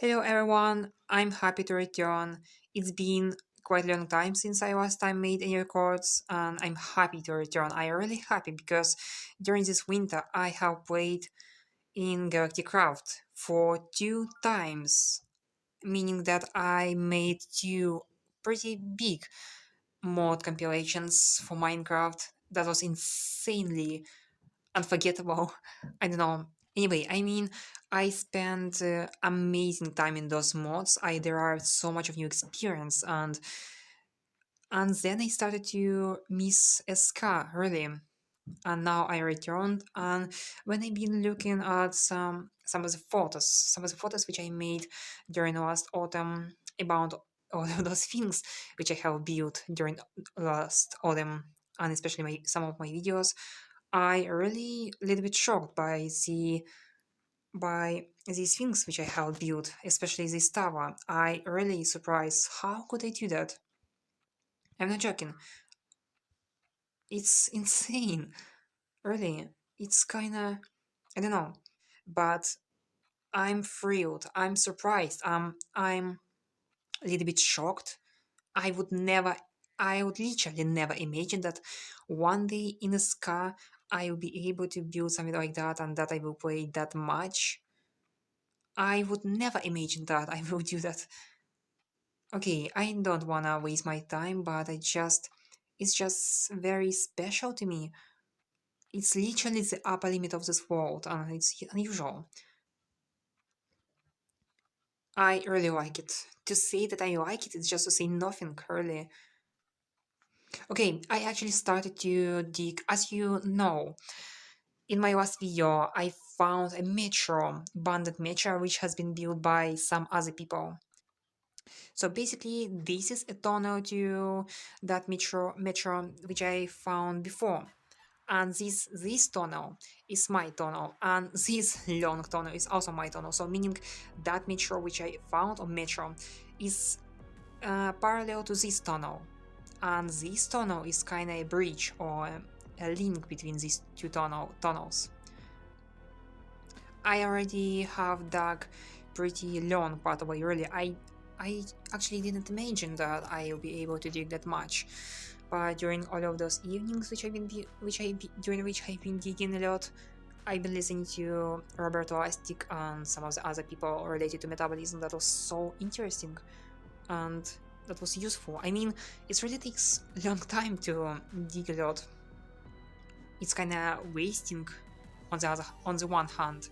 Hello everyone, I'm happy to return. It's been quite a long time since I last time made any records and I'm happy to return. I'm really happy because during this winter I have played in Galacticraft for 2 times, meaning that I made 2 pretty big mod compilations for Minecraft. That was insanely unforgettable. I don't know. Anyway, I spent amazing time in those mods. I derived so much of new experience, and then I started to miss SK really. And now I returned, and when I've been looking at some of the photos which I made during last autumn about all of those things which I have built during last autumn, and especially some of my videos, I really a little bit shocked by these things which I have built, especially this tower. I really surprised. How could I do that? I'm not joking. It's insane. Really. It's kinda I don't know. But I'm thrilled. I'm surprised. I'm a little bit shocked. I would never I would literally never imagine that one day in a sky I will be able to build something like that and that I will play that much. I would never imagine that I will do that. Okay, I don't wanna waste my time, but it's just very special to me. It's literally the upper limit of this world, and it's unusual. I really like it. To say that I like it is just to say nothing, really. Okay, I actually started to dig, as you know. In my last video, I found a metro, abandoned metro, which has been built by some other people. So basically, this is a tunnel to that metro which I found before. And this tunnel is my tunnel, and this long tunnel is also my tunnel. So meaning that metro which I found on metro is parallel to this tunnel, and this tunnel is kind of a bridge or a link between these two tunnels. I already have dug pretty long part away. Really, I actually didn't imagine that I'll be able to dig that much. But during all of those evenings, during which I've been digging a lot, I've been listening to Roberto Astic and some of the other people related to metabolism. That was so interesting, and that was useful. It really takes a long time to dig a lot. It's kind of wasting on the one hand,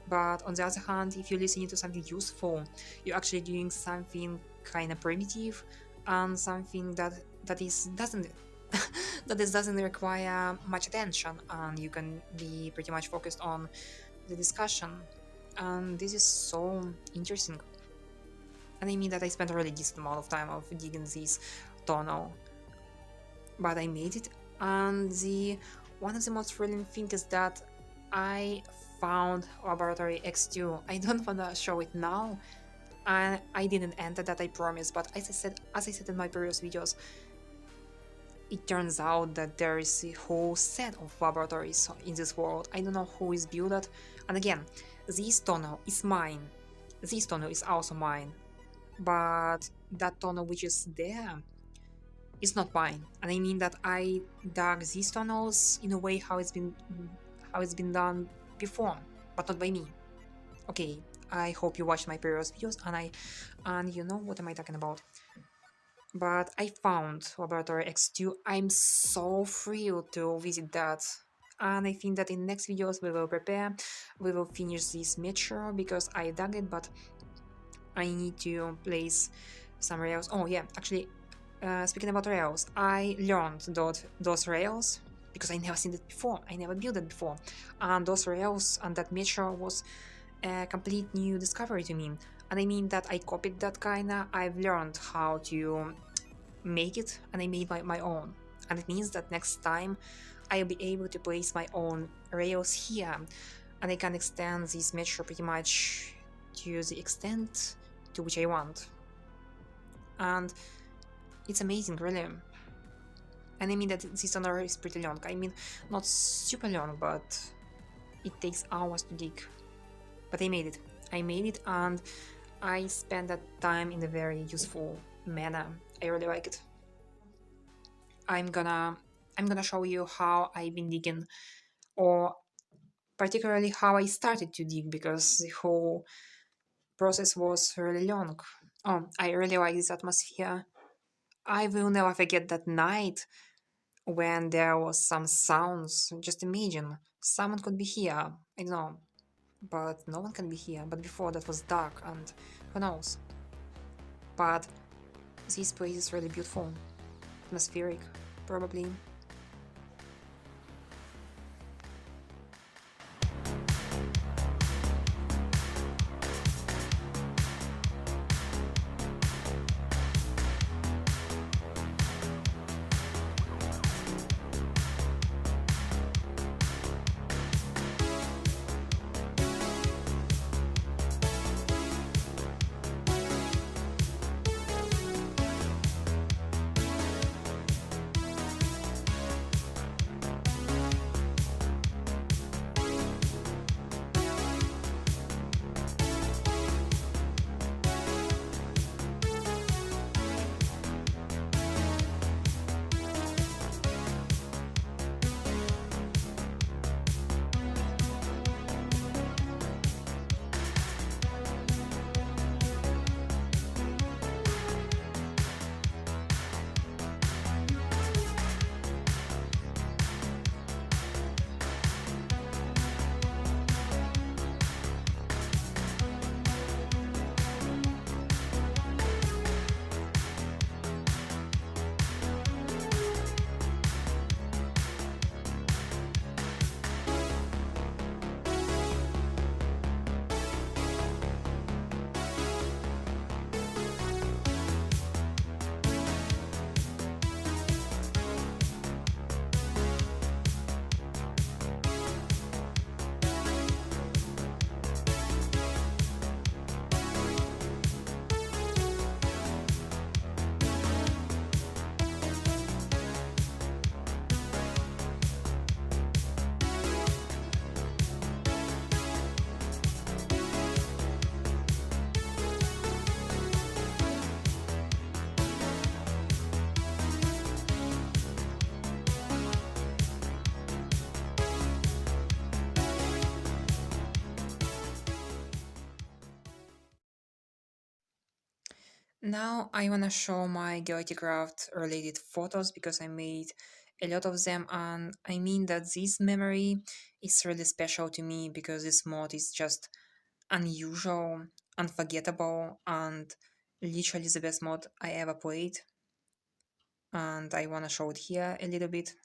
but on the other hand, if you're listening to something useful, you're actually doing something kind of primitive and something that is doesn't doesn't require much attention, and you can be pretty much focused on the discussion. And this is so interesting. And I mean that I spent a really decent amount of time of digging this tunnel, but I made it. And the one of the most thrilling things is that I found laboratory X2. I don't wanna show it now. I didn't enter that, I promise, but as I said in my previous videos, it turns out that there is a whole set of laboratories in this world. I don't know who is built that. And again, this tunnel is mine. This tunnel is also mine. But that tunnel which is there is not mine. And I mean that I dug these tunnels in a way how it's been done before, but not by me. Okay, I hope you watched my previous videos and you know what am I talking about. But I found Laboratory X2. I'm so thrilled to visit that. And I think that in next videos we will finish this metro because I dug it, but I need to place some rails. Oh yeah, actually, speaking about rails, I learned those rails because I never seen it before. I never built it before, and those rails and that metro was a complete new discovery to me. And I mean that I copied that kinda. I've learned how to make it, and I made my own. And it means that next time I'll be able to place my own rails here, and I can extend this metro pretty much to the extent to which I want. And it's amazing, really. And I mean that this honor is pretty long. I mean, not super long, but it takes hours to dig. But I made it. I made it, and I spent that time in a very useful manner. I really like it. I'm gonna I'm gonna show you how I've been digging, or particularly how I started to dig, because the whole process was really long. Oh, I really like this atmosphere. I will never forget that night when there was some sounds. Just imagine, someone could be here. I don't know, but no one can be here. But before that was dark, and who knows? But this place is really beautiful, atmospheric, probably. Now I wanna show my Galacticraft related photos because I made a lot of them, and I mean that this memory is really special to me because this mod is just unusual, unforgettable, and literally the best mod I ever played. And I wanna show it here a little bit.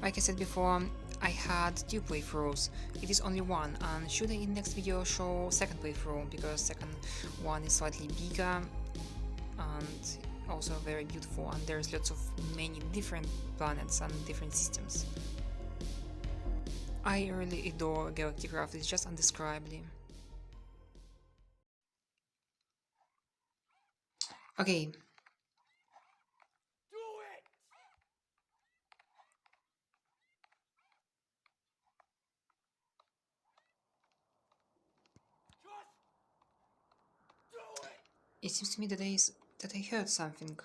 Like I said before, I had two playthroughs. It is only one, and should I in next video show second playthrough, because second one is slightly bigger and also very beautiful, and there's lots of many different planets and different systems. I really adore Galacticraft, it's just undescribably. Okay. It seems to me that I heard something.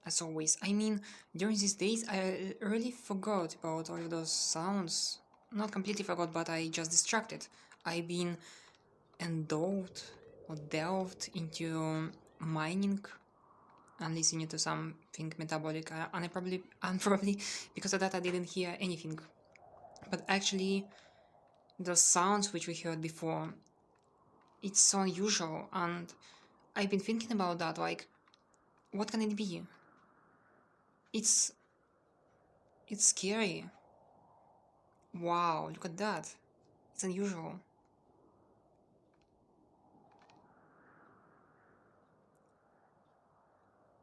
As always. I mean, during these days I really forgot about all of those sounds. Not completely forgot, but I just distracted. I've been endowed or delved into mining and listening to something metabolic, and probably because of that I didn't hear anything. But actually, the sounds which we heard before, it's so unusual, and I've been thinking about that. Like, what can it be? It's it's scary. Wow, look at that. It's unusual.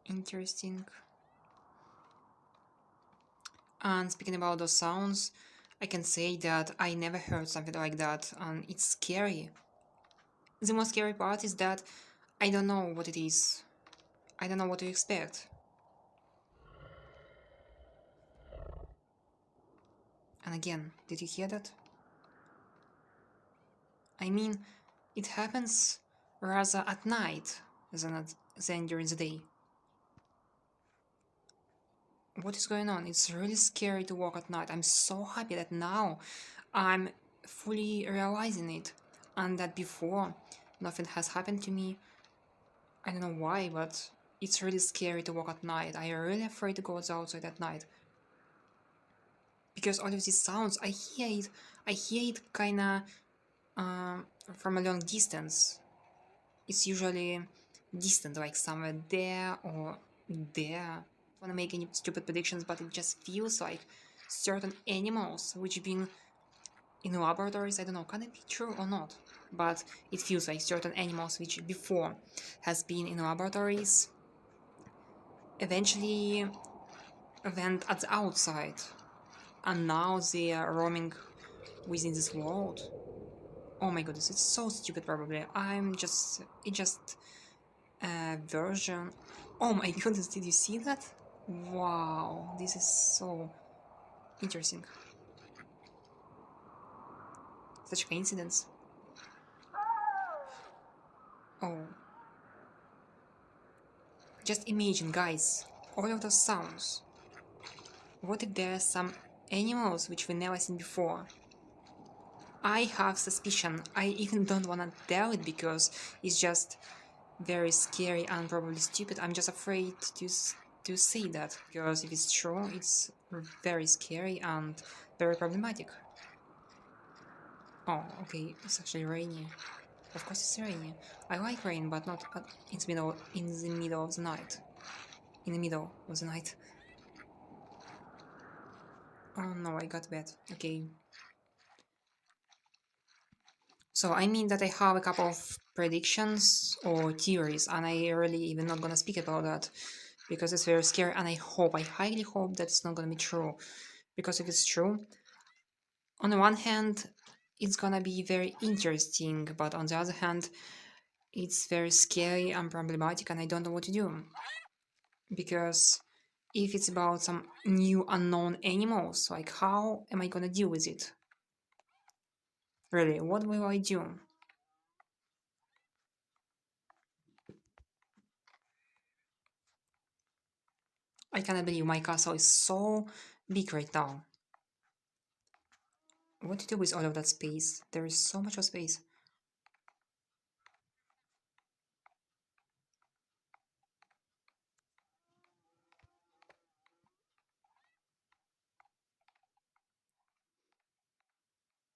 Interesting. And speaking about those sounds, I can say that I never heard something like that, and it's scary. The most scary part is that I don't know what it is. I don't know what to expect. And again, did you hear that? I mean, it happens rather at night than during the day. What is going on? It's really scary to walk at night. I'm so happy that now I'm fully realizing it, and that before nothing has happened to me. I don't know why, but it's really scary to walk at night. I'm really afraid to go outside at night, because all of these sounds, I hear it kinda from a long distance. It's usually distant, like somewhere there or there. I don't want to make any stupid predictions, but it just feels like certain animals which been in laboratories, I don't know, can it be true or not? But it feels like certain animals which before has been in laboratories eventually went at the outside, and now they are roaming within this world. Oh my goodness, it's so stupid probably. It just a version. Oh my goodness, did you see that? Wow, this is so interesting. Such a coincidence. Oh. Just imagine, guys, all of those sounds. What if there are some animals which we've never seen before? I have suspicion. I even don't wanna tell it because it's just very scary and probably stupid. I'm just afraid to say that, because if it's true, it's very scary and very problematic. Oh, okay, it's actually rainy. Of course it's rainy. I like rain, but not in the middle of the night. In the middle of the night. Oh no, I got wet. Okay. So I mean that I have a couple of predictions or theories, and I really even not gonna speak about that because it's very scary, and I highly hope that it's not gonna be true. Because if it's true, on the one hand, it's gonna be very interesting, but on the other hand, it's very scary and problematic, and I don't know what to do. Because if it's about some new unknown animals, like how am I gonna deal with it? Really, what will I do? I cannot believe my castle is so big right now. What to do with all of that space? There is so much of space.